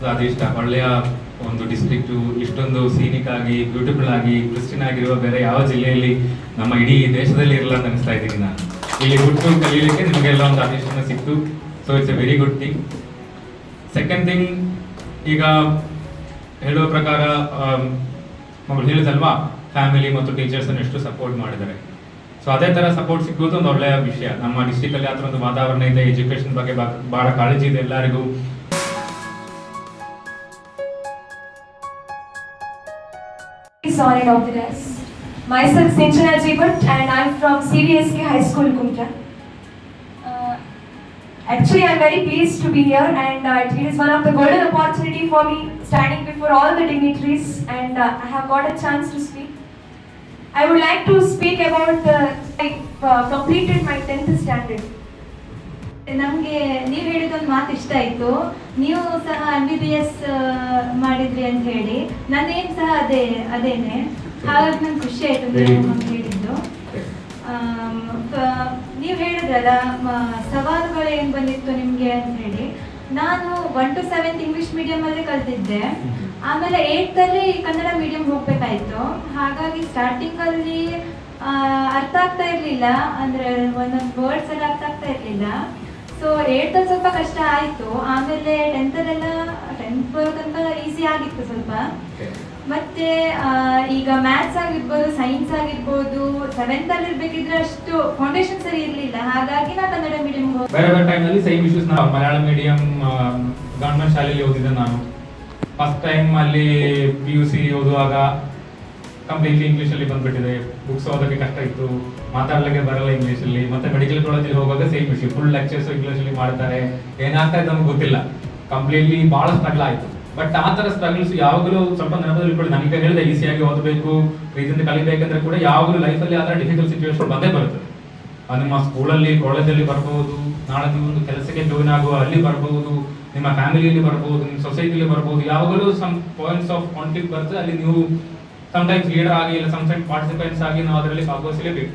ಅದಿಷ್ಟ ಒಳ್ಳೆಯ ಒಂದು ಡಿಸ್ಟ್ರಿಕ್ಟು ಇಷ್ಟೊಂದು ಸೀನಿಕ್ ಆಗಿ ಬ್ಯೂಟಿಫುಲ್ ಆಗಿ ಕ್ರಿಸ್ಟಿನ್ ಆಗಿರುವ ಬೇರೆ ಯಾವ ಜಿಲ್ಲೆಯಲ್ಲಿ ನಮ್ಮ ಇಡೀ ದೇಶದಲ್ಲಿ ಇರಲ್ಲ ಅಂತ ಅನಿಸ್ತಾ ಇದ್ದೀನಿ ನಾನು. ಇಲ್ಲಿ ಹುಟ್ಟು ಕಲೀಲಿಕ್ಕೆ ನಿಮಗೆಲ್ಲ ಒಂದು ಅದೃಷ್ಟ ಸಿಕ್ತು. So it's A very good thing. Second thing, ಈಗ ಹೇಳುವ ಪ್ರಕಾರ ಮಗಳು ಹೇಳಿದಲ್ವಾ, ಫ್ಯಾಮಿಲಿ ಮತ್ತು ಟೀಚರ್ಸನ್ನು ಎಷ್ಟು ಸಪೋರ್ಟ್ ಮಾಡಿದ್ದಾರೆ. ಸೊ ಅದೇ ಥರ ಸಪೋರ್ಟ್ ಸಿಗೋದು ಒಂದು ಒಳ್ಳೆಯ ವಿಷಯ. ನಮ್ಮ ಡಿಸ್ಟಿಕಲ್ಲಿ ಆ ಥರ ಒಂದು ವಾತಾವರಣ ಇದೆ, ಎಜುಕೇಷನ್ ಬಗ್ಗೆ ಭಾಳ ಕಾಳಜಿ ಇದೆ ಎಲ್ಲರಿಗೂ. Sorry, Dr. S. Myself Sinchana Jeevat and I'm from CDSK High School, Kumta. Actually, I'm very pleased to be here and it is one of the golden opportunity for me standing before all the dignitaries and I have got a chance to speak. I would like to speak about I completed my 10th standard. ನಮಗೆ ನೀವು ಹೇಳಿದೊಂದು ಮಾತು ಇಷ್ಟ ಆಯಿತು. ನೀವು ಸಹ MBBS ಮಾಡಿದ್ರಿ ಅಂತ ಹೇಳಿ, ನನ್ನೇನು ಸಹ ಅದೇನೆ. ಹಾಗಾಗಿ ನಂಗೆ ಖುಷಿ ಆಯಿತು ನೀವು ಹಂಗೆ ಹೇಳಿದ್ದು. ನೀವು ಹೇಳಿದ್ರಲ್ಲ ಸವಾಲುಗಳು ಏನು ಬಂದಿತ್ತು ನಿಮಗೆ ಅಂತ ಹೇಳಿ. ನಾನು 1 to 7 ಇಂಗ್ಲೀಷ್ ಮೀಡಿಯಮಲ್ಲೇ ಕಲ್ತಿದ್ದೆ. ಆಮೇಲೆ 8th ಅಲ್ಲಿ ಕನ್ನಡ ಮೀಡಿಯಂ ಹೋಗ್ಬೇಕಾಯ್ತು. ಹಾಗಾಗಿ ಸ್ಟಾರ್ಟಿಂಗಲ್ಲಿ ಅರ್ಥ ಆಗ್ತಾ ಇರಲಿಲ್ಲ, ಅಂದರೆ ಒಂದೊಂದು ವರ್ಡ್ಸ್ ಎಲ್ಲ ಅರ್ಥ ಆಗ್ತಾ ಇರಲಿಲ್ಲ. ಸೊ 8th ಅಲ್ಲಿ ಸ್ವಲ್ಪ ಕಷ್ಟ ಆಯಿತು. ಆಮೇಲೆ 10th ಬರೋ ತನಕ ಈಸಿ ಆಗಿತ್ತು ಸ್ವಲ್ಪ. ಮತ್ತೆ ಈಗ ಮ್ಯಾಥ್ಸ್ ಆಗಿರ್ಬೋದು, ಸೈನ್ಸ್ ಆಗಿರ್ಬೋದು, 7th ಅಲ್ಲಿ ಇರ್ಬೇಕಿದ್ರೆ ಅಷ್ಟು ಫೌಂಡೇಶನ್ ಸರಿ ಇರಲಿಲ್ಲ. ಹಾಗಾಗಿ ನಾ ಕನ್ನಡ ಮೀಡಿಯಂ ಬೇರೆ ಬೇರೆ ಟೈಮಲ್ಲಿ ಸೇಮ್ ಇಶ್ಯೂಸ್. ನಾವು ಮಲಯಾಳಂ ಮೀಡಿಯಂ ಗವರ್ಮೆಂಟ್ ಶಾಲೆಯಲ್ಲಿ ಓದಿದ್ದೆ ನಾನು. ಫಸ್ಟ್ ಟೈಮ್ ಅಲ್ಲಿ PUC ಓದುವಾಗ ಕಂಪ್ಲೀಟ್ಲಿ ಇಂಗ್ಲೀಷಲ್ಲಿ ಬಂದ್ಬಿಟ್ಟಿದೆ. ಬುಕ್ಸ್ ಓದೋಕ್ಕೆ ಕಷ್ಟ ಇತ್ತು, ಮಾತಾಡ್ಲಿಕ್ಕೆ ಬರಲ್ಲ ಇಂಗ್ಲೀಷಲ್ಲಿ. ಮತ್ತೆ ಮೆಡಿಕಲ್ ಕಾಲೇಜಲ್ಲಿ ಹೋಗುವಾಗ ಸೇಮ್ ಇಶ್ಯೂ, ಫುಲ್ ಲೆಕ್ಚರ್ಸ್ ಇಂಗ್ಲೀಷಲ್ಲಿ ಮಾಡ್ತಾರೆ. ಏನಾಗ್ತಾ ಇದೆ ನಮ್ಗೆ ಗೊತ್ತಿಲ್ಲ. ಕಂಪ್ಲೀಟ್ಲಿ ಭಾಳ ಸ್ಟ್ರಗಲ್ ಆಯಿತು. ಬಟ್ ಆ ಥರ ಸ್ಟ್ರಗಲ್ಸ್ ಯಾವಾಗಲೂ ಸ್ವಲ್ಪ ನೆನಪಲ್ಲಿ ಇಟ್ಕೊಳ್ಳಿ. ನನಗೆ ಹೇಳಿದೆ ಈಸಿಯಾಗಿ ಓದಬೇಕು, ಪ್ರೀತಿಯಿಂದ ಕಲಿಬೇಕಂದ್ರೆ ಕೂಡ ಯಾವಾಗಲೂ ಲೈಫಲ್ಲಿ ಆ ಥರ ಡಿಫಿಕಲ್ಟ್ ಸಿಚುವೇಶನ್ ಬಂದೇ ಬರುತ್ತೆ. ನಿಮ್ಮ ಸ್ಕೂಲಲ್ಲಿ, ಕಾಲೇಜಲ್ಲಿ ಬರ್ಬೋದು, ನಾಳೆ ನೀವು ಒಂದು ಕೆಲಸಕ್ಕೆ ಜಾಯ್ನ್ ಆಗುವ ಅಲ್ಲಿ ಬರ್ಬೋದು, ನಿಮ್ಮ ಫ್ಯಾಮಿಲಿಯಲ್ಲಿ ಬರ್ಬೋದು, ನಿಮ್ಮ ಸೊಸೈಟಿಲಿ ಬರ್ಬೋದು. ಯಾವಾಗಲೂ ಸಮ್ ಪಾಯಿಂಟ್ಸ್ ಆಫ್ ಕಾನ್ಫ್ಲಿಕ್ಟ್ ಬರ್ತದೆ. ಅಲ್ಲಿ ನೀವು ಸಮ್ಟೈಮ್ಸ್ ಲೀಡರ್ ಆಗಿ ಇಲ್ಲ ಸಮ್ಟೈಮ್ಸ್ ಪಾರ್ಟಿಸಿಪೆಂಟ್ಸ್ ಆಗಿ ನಾವು ಅದರಲ್ಲಿ ಭಾಗವಹಿಸಲೇಬೇಕು.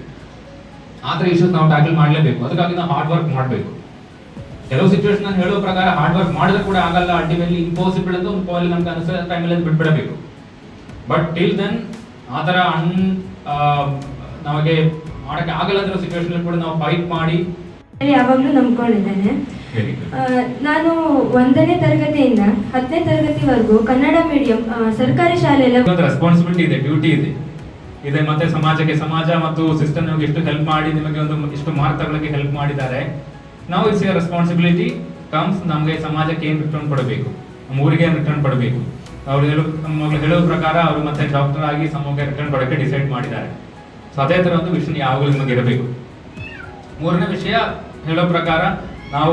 ಆ ಥರ ಇಶ್ಯೂಸ್ ನಾವು ಟ್ಯಾಕಲ್ ಮಾಡಲೇಬೇಕು. ಅದಕ್ಕಾಗಿ ನಾವು ಹಾರ್ಡ್ ವರ್ಕ್ ಮಾಡಬೇಕು. ಕೆಲವು ಸಿಚುವೇಶನ್ ನಾನು ಹೇಳೋ ಪ್ರಕಾರ ಹಾರ್ಡ್ ವರ್ಕ್ ಮಾಡಿದ್ರೆ ಕೂಡ ಆಗಲ್ಲ, ಅಲ್ಟಿಮೇಟ್ಲಿ ಇಂಪಾಸಿಬಲ್ ಅಂತ ಒಂದು ಕಾಲ್ ನಮ್ಗೆ ಅನಿಸೋ ಟೈಮಲ್ಲಿ ಬಿಟ್ಬಿಡಬೇಕು. ಬಟ್ ಟಿಲ್ ದೆನ್ ಆ ಥರ ನಮಗೆ ಮಾಡೋಕ್ಕೆ ಆಗಲ್ಲ ಅಂದಿರೋ ಸಿಚುವೇಶನ್ ಕೂಡ ನಾವು ಫೈಟ್ ಮಾಡಿ ಯಾವಾಗಲೂ ನಂಬ್ಕೊಂಡಿದ್ದೇನೆ. ನಾನು 1ನೇ ತರಗತಿಯಿಂದ 10ನೇ ತರಗತಿವರೆಗೂ ಕನ್ನಡ ಮೀಡಿಯಂ ಸರ್ಕಾರಿ ಶಾಲೆಯಲ್ಲಿ ರೆಸ್ಪಾನ್ಸಿಬಿಲಿಟಿ ಇದೆ, ಡ್ಯೂಟಿ ಇದೆ. ಮತ್ತೆ ಸಮಾಜ ಮತ್ತು ಸಿಸ್ಟಮ್ ನಮಗೆ ಎಷ್ಟು ಹೆಲ್ಪ್ ಮಾಡಿ ನಿಮಗೆ ಒಂದು ಇಷ್ಟು ಮಾರ್ಕ್ ತಗೊಳ್ಳಕ್ಕೆ ಹೆಲ್ಪ್ ಮಾಡಿದ್ದಾರೆ. ನಾವು ಇಟ್ಸ್ ಎ ರೆಸ್ಪಾನ್ಸಿಬಿಲಿಟಿ ಕಮ್ಸ್. ನಮಗೆ ಸಮಾಜಕ್ಕೆ ಏನು ರಿಟರ್ನ್ ಕೊಡಬೇಕು, ನಮ್ಮ ಊರಿಗೆ ಏನು ರಿಟರ್ನ್ ಕೊಡಬೇಕು. ನಮ್ಮ ಮಗಳು ಹೇಳೋ ಪ್ರಕಾರ ಅವರು ಮತ್ತೆ ಡಾಕ್ಟರ್ ಆಗಿ ಸಮಾಜಕ್ಕೆ ರಿಟರ್ನ್ ಕೊಡೋಕ್ಕೆ ಡಿಸೈಡ್ ಮಾಡಿದ್ದಾರೆ. ಸೊ ಅದೇ ಥರ ಒಂದು ವಿಷಯ ಯಾವಾಗಲೂ ನಿಮಗೆ ಇರಬೇಕು. 3ನೇ ವಿಷಯ ಹೇಳೋ ಪ್ರಕಾರ ನಾವು